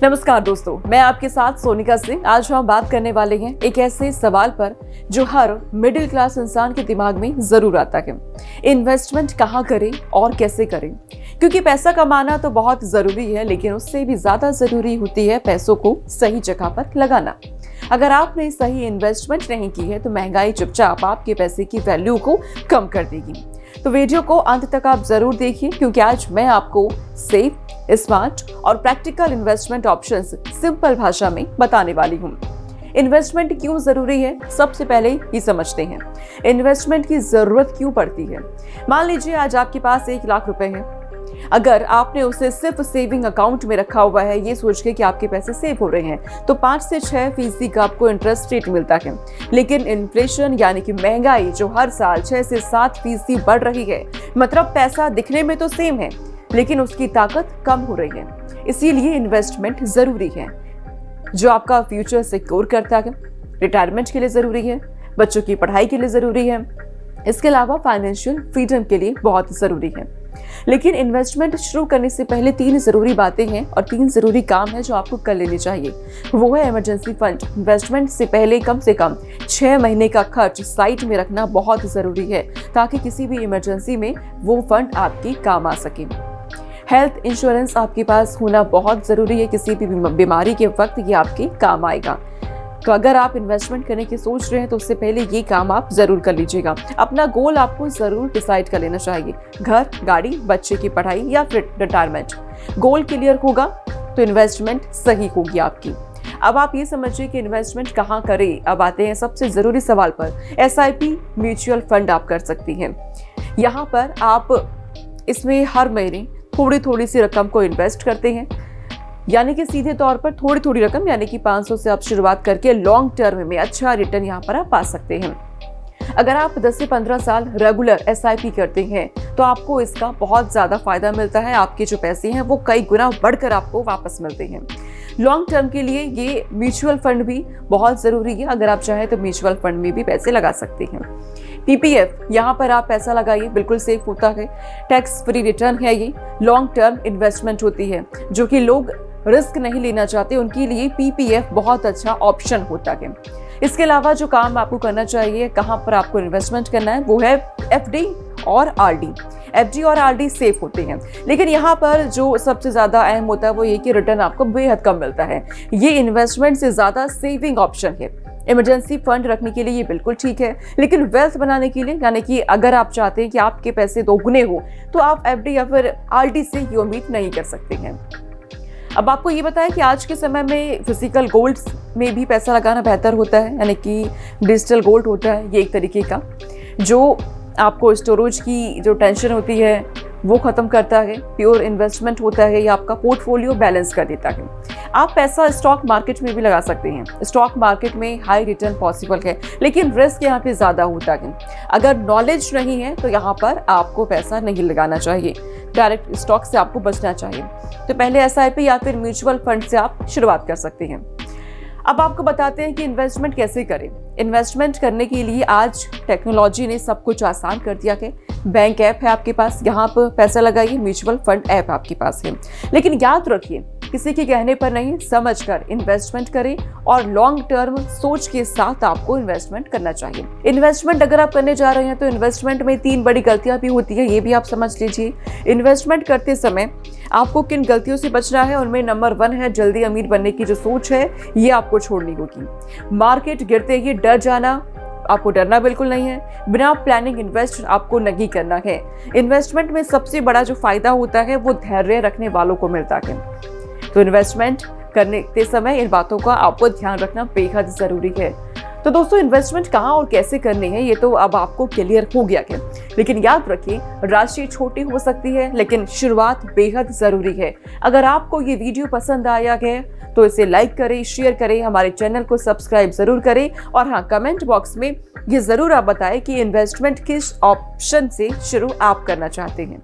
नमस्कार दोस्तों, मैं आपके साथ सोनिका सिंह। आज हम बात करने वाले हैं एक ऐसे सवाल पर जो हर मिडिल क्लास इंसान के दिमाग में जरूर आता है। इन्वेस्टमेंट कहाँ करें और कैसे करें? क्योंकि पैसा कमाना तो बहुत जरूरी है, लेकिन उससे भी ज्यादा जरूरी होती है पैसों को सही जगह पर लगाना। अगर आपने सही इन्वेस्टमेंट नहीं की है तो महंगाई चुपचाप आपके पैसे की वैल्यू को कम कर देगी। तो वीडियो को अंत तक आप जरूर देखिए, क्योंकि आज मैं आपको सेफ, स्मार्ट और प्रैक्टिकल इन्वेस्टमेंट ऑप्शंस सिंपल भाषा में बताने वाली हूँ। इन्वेस्टमेंट क्यों जरूरी है, सबसे पहले ये समझते हैं। इन्वेस्टमेंट की जरूरत क्यों पड़ती है? मान लीजिए आज आपके पास 1 लाख रुपए हैं। अगर आपने उसे सिर्फ सेविंग अकाउंट में रखा हुआ है ये सोच के कि आपके पैसे सेव हो रहे हैं, तो 5 से 6% का आपको इंटरेस्ट रेट मिलता है। लेकिन इन्फ्लेशन यानी कि महंगाई जो हर साल 6 से 7% बढ़ रही है, मतलब पैसा दिखने में तो सेम है लेकिन उसकी ताकत कम हो रही है। इसीलिए इन्वेस्टमेंट जरूरी है, जो आपका फ्यूचर सिक्योर करता है, रिटायरमेंट के लिए जरूरी है, बच्चों की पढ़ाई के लिए जरूरी है, इसके अलावा फाइनेंशियल फ्रीडम के लिए बहुत जरूरी है। लेकिन इन्वेस्टमेंट शुरू करने से पहले 3 जरूरी बातें हैं और 3 जरूरी काम है जो आपको कर लेने चाहिए। वो है इमरजेंसी फंड। इन्वेस्टमेंट से पहले कम से कम 6 महीने का खर्च साइड में रखना बहुत जरूरी है, ताकि किसी भी इमरजेंसी में वो फंड आपकी काम आ सके। हेल्थ इंश्योरेंस आपके पास होना बहुत जरूरी है, किसी भी बीमारी के वक्त ये आपके काम आएगा। तो अगर आप इन्वेस्टमेंट करने की सोच रहे हैं तो उससे पहले ये काम आप जरूर कर लीजिएगा। अपना गोल आपको जरूर डिसाइड कर लेना चाहिए। घर, गाड़ी, बच्चे की पढ़ाई या फिर रिटायरमेंट। गोल क्लियर होगा तो इन्वेस्टमेंट सही होगी आपकी। अब आप ये समझिए कि इन्वेस्टमेंट कहाँ करें। अब आते हैं सबसे जरूरी सवाल पर। SIP म्यूचुअल फंड आप कर सकती हैं। यहाँ पर आप इसमें हर महीने थोड़ी थोड़ी सी रकम को इन्वेस्ट करते हैं, यानी कि सीधे तौर पर थोड़ी थोड़ी रकम, यानी कि 500 से आप शुरुआत करके लॉन्ग टर्म में अच्छा रिटर्न यहाँ पर आप पा सकते हैं। अगर आप 10 से 15 साल रेगुलर SIP करते हैं तो आपको इसका बहुत ज्यादा फायदा मिलता है। आपके जो पैसे हैं वो कई गुना बढ़कर आपको वापस मिलते हैं। लॉन्ग टर्म के लिए ये म्यूचुअल फंड भी बहुत जरूरी है। अगर आप चाहें तो म्यूचुअल फंड में भी पैसे लगा सकते हैं। PPF, यहाँ पर आप पैसा लगाइए, बिल्कुल सेफ होता है, टैक्स फ्री रिटर्न है। ये लॉन्ग टर्म इन्वेस्टमेंट होती है। जो कि लोग रिस्क नहीं लेना चाहते उनके लिए PPF बहुत अच्छा ऑप्शन होता है। इसके अलावा जो काम आपको करना चाहिए, कहाँ पर आपको इन्वेस्टमेंट करना है, वो है FD और RD। FD और RD सेफ होते हैं, लेकिन यहाँ पर जो सबसे ज्यादा अहम होता है वो ये कि रिटर्न आपको बेहद कम मिलता है। ये इन्वेस्टमेंट से ज्यादा सेविंग ऑप्शन है। इमरजेंसी फंड रखने के लिए ये बिल्कुल ठीक है, लेकिन वेल्थ बनाने के लिए, यानी कि अगर आप चाहते हैं कि आपके पैसे दोगुने हो, तो आप FD या फिर RD से ही उम्मीद नहीं कर सकते हैं। अब आपको ये बताया कि आज के समय में फिजिकल गोल्ड में भी पैसा लगाना बेहतर होता है, यानी कि डिजिटल गोल्ड होता है ये एक तरीके का, जो आपको स्टोरेज की जो टेंशन होती है वो खत्म करता है। प्योर इन्वेस्टमेंट होता है, ये आपका पोर्टफोलियो बैलेंस कर देता है। आप पैसा स्टॉक मार्केट में भी लगा सकते हैं। स्टॉक मार्केट में हाई रिटर्न पॉसिबल है, लेकिन रिस्क यहाँ पे ज्यादा होता है। अगर नॉलेज नहीं है तो यहाँ पर आपको पैसा नहीं लगाना चाहिए। डायरेक्ट स्टॉक से आपको बचना चाहिए। तो पहले SIP या फिर म्यूचुअल फंड से आप शुरुआत कर सकते हैं। अब आपको बताते हैं कि इन्वेस्टमेंट कैसे करें। इन्वेस्टमेंट करने के लिए आज टेक्नोलॉजी ने सब कुछ आसान कर दिया है। बैंक ऐप है आपके पास, यहाँ पर पैसा लगाइए। म्यूचुअल फंड ऐप आपके पास है, लेकिन याद रखिए किसी के कहने पर नहीं, समझकर इन्वेस्टमेंट करें और लॉन्ग टर्म सोच के साथ आपको इन्वेस्टमेंट करना चाहिए। इन्वेस्टमेंट अगर आप करने जा रहे हैं तो इन्वेस्टमेंट में 3 बड़ी गलतियां भी होती है, ये भी आप समझ लीजिए। इन्वेस्टमेंट करते समय आपको किन गलतियों से बचना है, उनमें नंबर 1 है जल्दी अमीर बनने की जो सोच है, ये आपको छोड़नी होगी। मार्केट गिरते ही डर जाना, आपको डरना बिल्कुल नहीं है। बिना प्लानिंग इन्वेस्ट आपको नहीं करना है। इन्वेस्टमेंट में सबसे बड़ा जो फायदा होता है वो धैर्य रखने वालों को मिलता है। तो इन्वेस्टमेंट करने के समय इन बातों का आपको ध्यान रखना बेहद जरूरी है। तो दोस्तों, इन्वेस्टमेंट कहाँ और कैसे करनी है ये तो अब आपको क्लियर हो गया है, लेकिन याद रखिए राशि छोटी हो सकती है लेकिन शुरुआत बेहद जरूरी है। अगर आपको ये वीडियो पसंद आया है तो इसे लाइक करें, शेयर करें, हमारे चैनल को सब्सक्राइब जरूर करें और हाँ, कमेंट बॉक्स में ये जरूर आप बताएं कि इन्वेस्टमेंट किस ऑप्शन से शुरू आप करना चाहते हैं।